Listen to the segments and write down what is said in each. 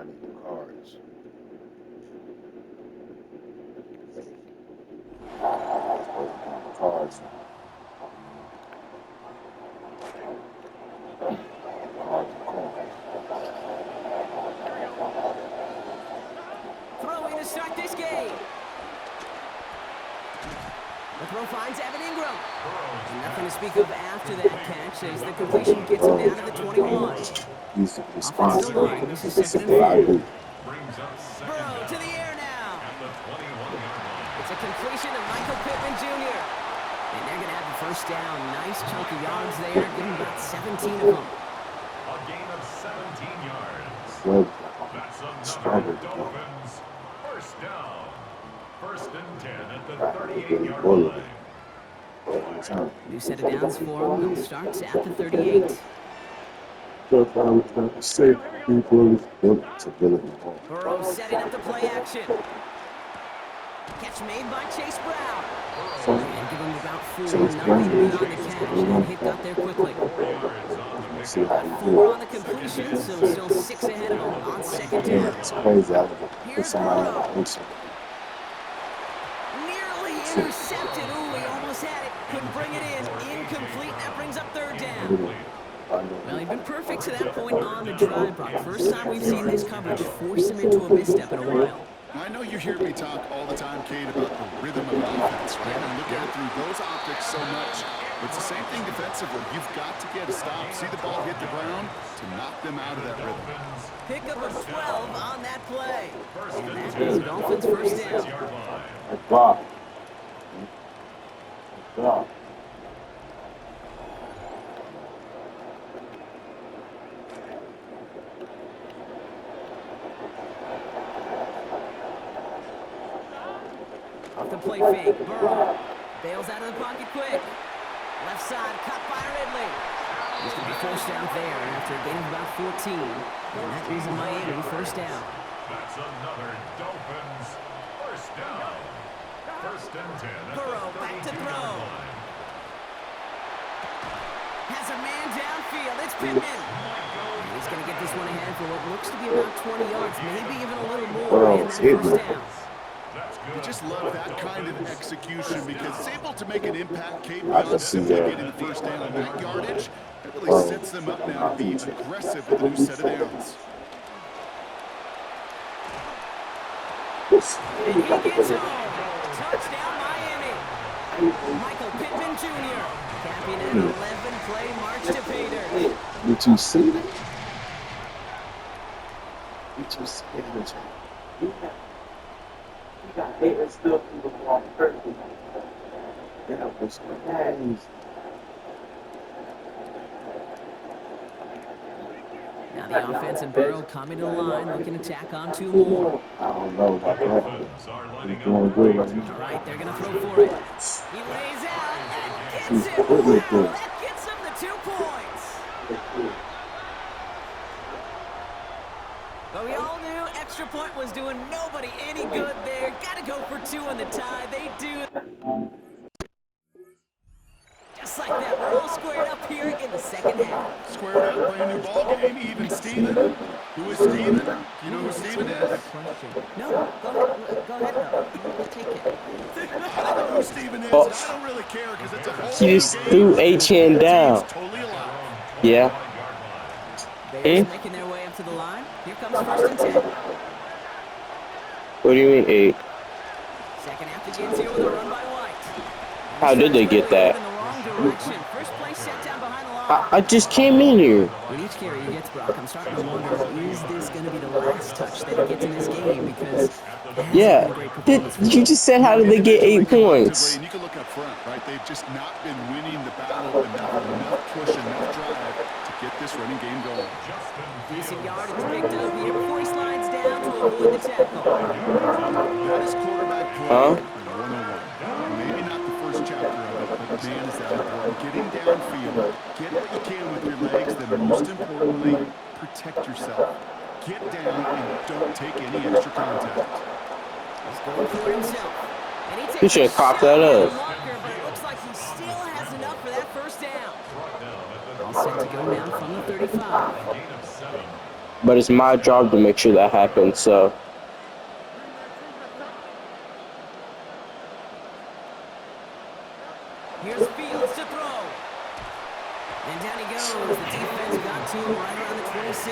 need the cards. Cards. Throwing to start this game. The throw finds Evan Ingram. Nothing to speak of after that catch as the completion gets him down to the 21. He's Offensive line, this is second and 4. Burrow to the air now. It's a completion to Michael Pittman Jr. And they're going to have the first down. Nice chunk of yards there. Give him about 17 of them. A gain of 17 yards. Well, That's another Dolphins first down. First and 10 at the 38-yard line. New set of downs for him. It starts at the 38. Safe people to Billy. Burrow setting up the play action. Catch made by Chase Brown. And give him about 4. Nothing beyond the catch. That hit got there quickly. 4 on the completion, so still 6 ahead of him on second down. It's crazy. I Here's somebody Burrow. Nearly intercepted. Ooh, he almost had it. Couldn't bring it in. Incomplete. That brings up third down. Well, he's been perfect to that point on the drive, Brock. First time we've seen this coverage force him into a misstep in a while. I know you hear me talk all the time, Kate, about the rhythm of an offense, right? And look at through those optics so much. It's the same thing defensively. You've got to get a stop, see the ball hit the ground to knock them out of that rhythm. Pick up a 12 on that play. And that is the Dolphins' first down. Wow. Wow. Off the play fake, Burrow bails out of the pocket quick. Left side, cut by Ridley. He's going to be forced out there after a gain of about 14. And that is a Miami first down. That's another Dolphins first down. First and 10 at Burrow the back to 32-yard throw. line. Has a man downfield. It's Pittman. And he's going to get this one ahead for what looks to be about 20 yards, maybe even a little more. And that first down. You just love that kind of execution because it's able to make an impact, Kate, beyond simply getting the first down on that yardage. It really sets them up now to be aggressive with a new set of downs. And he gets home. Touchdown, Miami. Michael Pittman Jr. capping an 11-play march to pay dirt. Did you see that? Did you see that? That was crazy. Now the offense and Burrow coming to the line, looking to tack on 2 more. I don't know about that. Dolphins are He's lining doing up. good right All now. right, they're going to throw for it. He lays out and gets it. Wow, that gets him the 2 points. But we all knew extra point was doing nobody any good there. Got to go for 2 on the tie. They do. Just like that, we're all squared up here in the second half. Squared up, brand new ball game, even Steven. Who is Steven? Do you know who Steven is? No, go ahead, though. Take it. I know who Steven is. I don't really care because it's a whole He just game. threw HN down. It's totally alive. Yeah. Bears making their way up to the line. Here comes first and 10. What do you mean 8? Second half begins here with a run by White. How did they get that? In the wrong direction. First play set down behind the line. I just came in here. With each carry he gets, Brock, I'm starting to wonder, is this going to be the last touch that he gets in this game? Because Yeah. You just said how did they get 8 points? And you can look up front, right? They've just not been winning the battle enough push, enough drive to get this running game going. Decent yardage picked up here before he slides down to avoid the tackle. That is quarterback play Huh? 101. Maybe not the first chapter of it, but man, is that important. Getting downfield, get what you can with your legs, then most importantly, protect yourself. Get down and don't take any extra contact. He's going for it himself. And he He takes should a have cocked shot that at up. the marker, but it looks like he still has enough for that first down. All set to go now from the 35. but it's my job to make sure that happens. So Here's Fields to throw. And down he goes. The defense got to him right around the 26.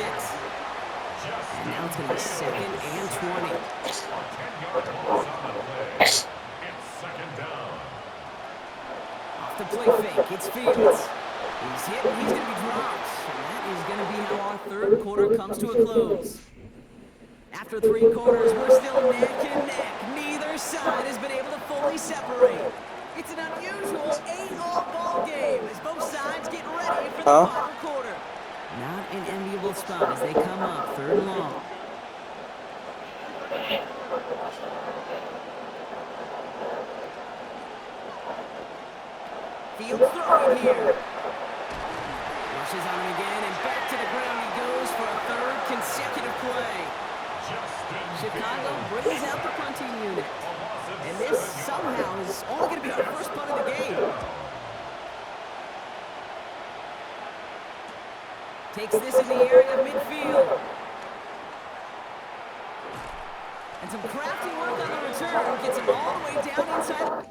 And now it's going to be 2nd and 20. 10-yard loss on the play. It's 2nd down. Off the play fake, it's Fields. He's hit and he's going to be dropped. And that is going to be how our 3rd quarter comes to a close. After 3 quarters, we're still neck and neck. Neither side has been able to fully separate. It's an unusual 8-all ball game as both sides get ready for the final quarter. Not an enviable spot as they come up 3rd and long. Fields throwing here. Rushes on him again, and back to the ground he goes for a 3rd consecutive play. Chicago brings out the punting unit. And this somehow is only going to be our first punt of the game. Takes this in the area of midfield. And some crafty work on the return gets him all the way down inside.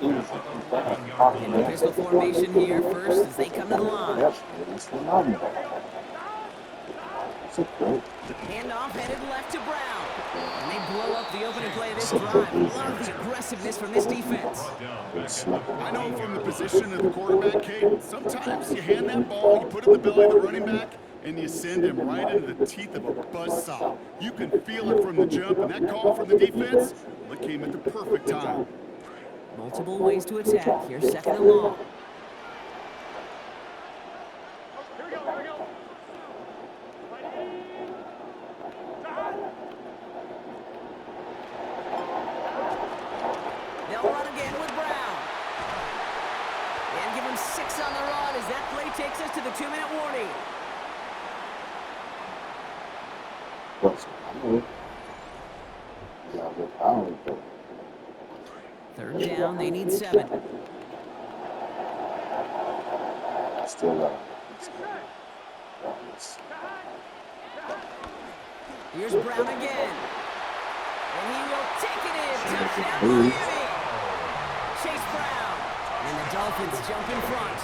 In the pistol formation here first as they come to the line. Handoff headed left to Brown. And they blow up the opening play of this drive. Love the aggressiveness from this defense. I know from the position of the quarterback, Kate, sometimes you hand that ball, you put it in the belly of the running back, and you send him right into the teeth of a buzzsaw. You can feel it from the jump, and that call from the defense, well, it came at the perfect time. Multiple ways to attack. Here's 2nd and long. They'll run again with Brown. And give him 6 on the run as that play takes us to the 2-minute warning. Third down, they need 7. Here's Brown again. And he will take it in. Touchdown, Miami. Chase Brown. And the Dolphins jump in front.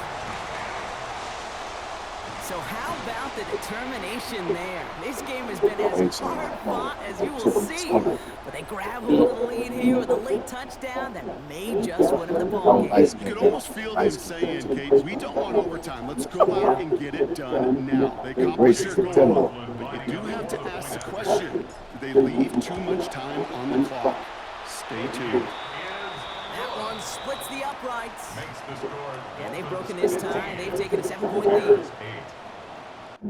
So how about the determination there? This game has been as hard-fought as you will see. But they grab a little lead here with a late touchdown that may just win them the ball game. You could almost feel them saying, Kate, we don't want overtime. Let's go out and get it done now. They accomplished their goal, but you do have to ask the question, do they leave too much time on the clock? Stay tuned. That one splits the uprights. And they've broken this tie. They've taken a 7-point lead. The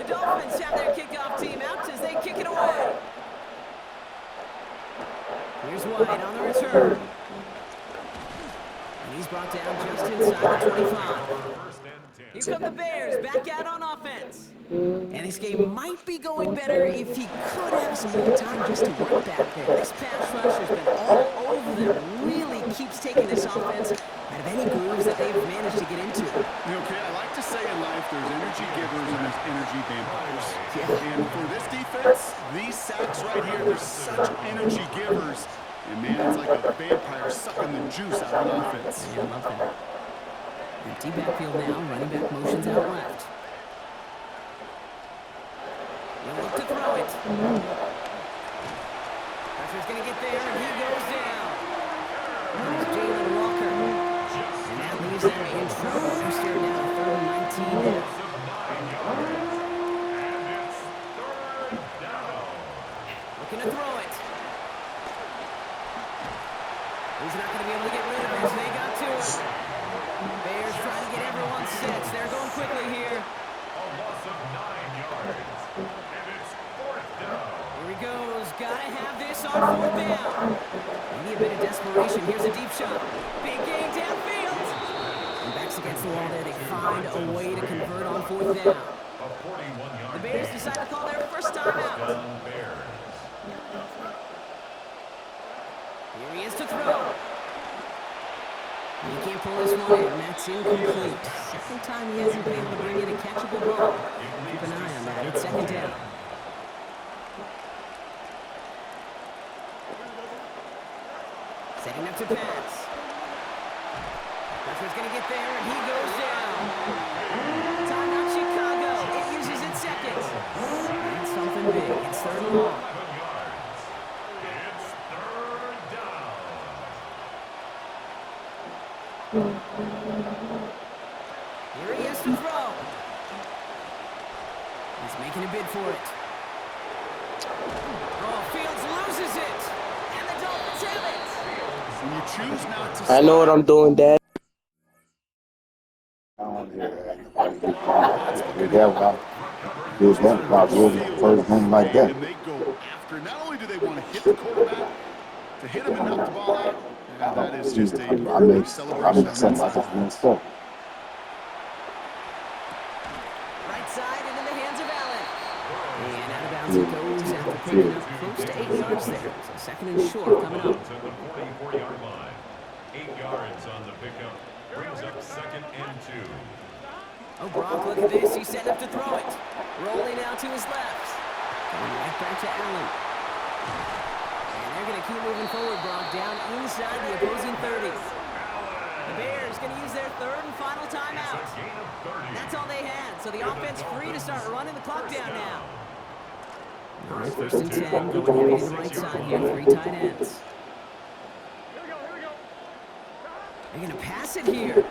Dolphins have their kickoff team out as they kick it away. Here's White on the return. And he's brought down just inside the 25. Here come the Bears back out on offense. And this game might be going better if he could have some more time just to work back there. This pass rush has been all over them. Really keeps taking this offense out of any grooves that they've managed to get into. Okay, I like to say in life there's energy givers and there's energy vampires. Yeah. And for this defense, these sacks right here, they're such energy givers. And man, it's like a vampire sucking the juice out of an offense. Yeah, I love that. Empty backfield now, running back motions out left. He'll look to throw it. Pressure's going to get there, and he goes down. There's Jalen Walker. And that leaves them in trouble. They're staring down a 3rd and 19 now. Looking to throw it. He's not going to be able to get rid of it. They got to it. Bears trying to get everyone set. They're going quickly here. A loss of 9 yards. And it's 4th down. Here he goes. Gotta have this on 4th down. Maybe a bit of desperation. Here's a deep shot. Big game downfield. And backs against against the wall there. They find a way to convert on fourth down. The Bears decide to call their first timeout. Here he is to throw. He can't pull this one in. That's incomplete. Second time he hasn't been able to bring in a catchable ball. Keep an eye on that. It's second down. Setting up to pass. Pressure's going to get there, and he goes down. Timeout Chicago. It uses its seconds. That's something big. It's third and long. Here he has to throw. He's making a bid for it. Oh, Fields loses it. And the Dolphins have it. When you choose not to I know what I'm doing, Dad. There's one probably first game like that. And they go after. Not only do they want to hit the quarterback, to hit him and knock the ball out, that is just a perfect celebration. Right Side into the hands of Allen. And out of bounds it goes after picking up close to 8 yards there. So second and short coming up. At the 44-yard line. 8 yards on the pickup. Brings up second and 2. Oh, Brock, look at this. He's set up to throw it. Rolling out to his left. Coming right back to Allen. And they're going to keep moving forward, Brock, down inside the opposing 30. The Bears going to use their third and final timeout. That's all they had, so the offense free to start running the clock down now. All right, first and 10, going heavy to the right side here, 3 tight ends. They're going to pass it here.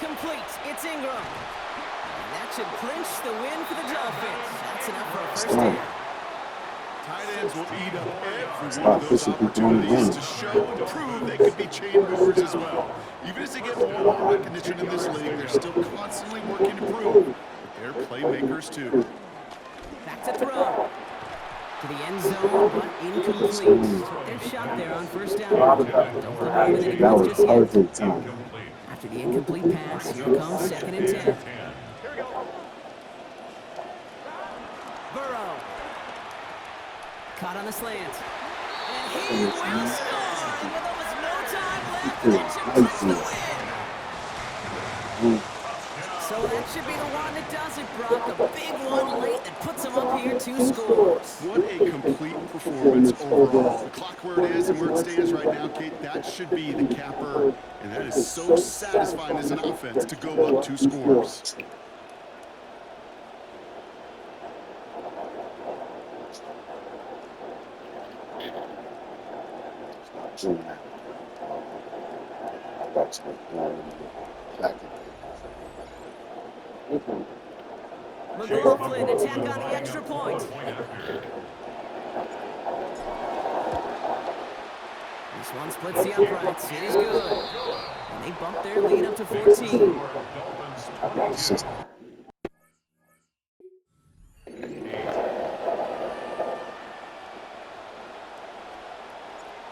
Complete, it's Ingram. And that should clinch the win for the Dolphins. That's enough for a first down. Tight ends will eat up every one of those opportunities to show and prove they could be chain movers as well. Even as they get more and more recognition in this league, they're still constantly working to prove that they're playmakers too. Back to throw. To the end zone, but incomplete. Their shot there on first down. Don't come away with any points just yet. After the incomplete pass, here comes second and 10. Burrow. Caught on the slant. And he will score! And with almost no time left, that should clinch the win. So that should be the one that does it, Brock. A big one late that puts them up here 2 scores. What a complete performance overall. The clock where it is and where it stands right now, Kate, that should be the capper. And that is so satisfying as an offense to go up 2 scores. McLaughlin attack on the extra point. This one splits the uprights. It is good. And they bump their lead up to 14.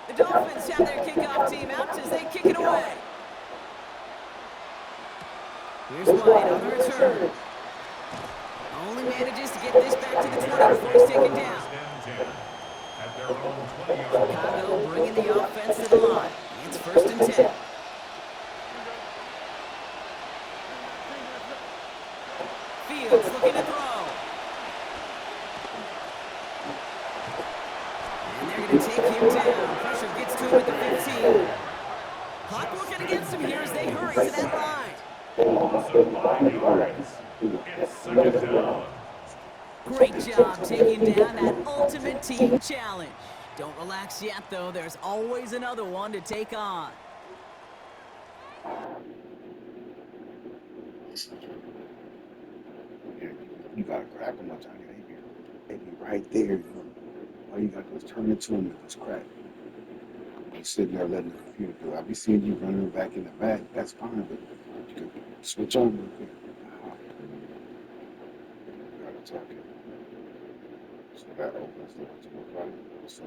The Dolphins have their kickoff team out as they kick it away. Here's White on the return. Only manages to get this back to the 20 before he's taken down. Chicago bringing the offense to the line. It's first and 10. Fields looking to throw. And they're going to take him down. Pressure gets to him at the 15. Clock working against him here as they hurry to that line. It's second down. Great job taking down that ultimate team challenge. Don't relax yet, though. There's always another one to take on. You gotta grab them much. They be right there. All you gotta do is turn it to them and just crack. You're sitting there letting the computer do it. I be seeing you running back in the back. That's fine, but you can switch on real quick. You gotta talk it. So that opens the right. So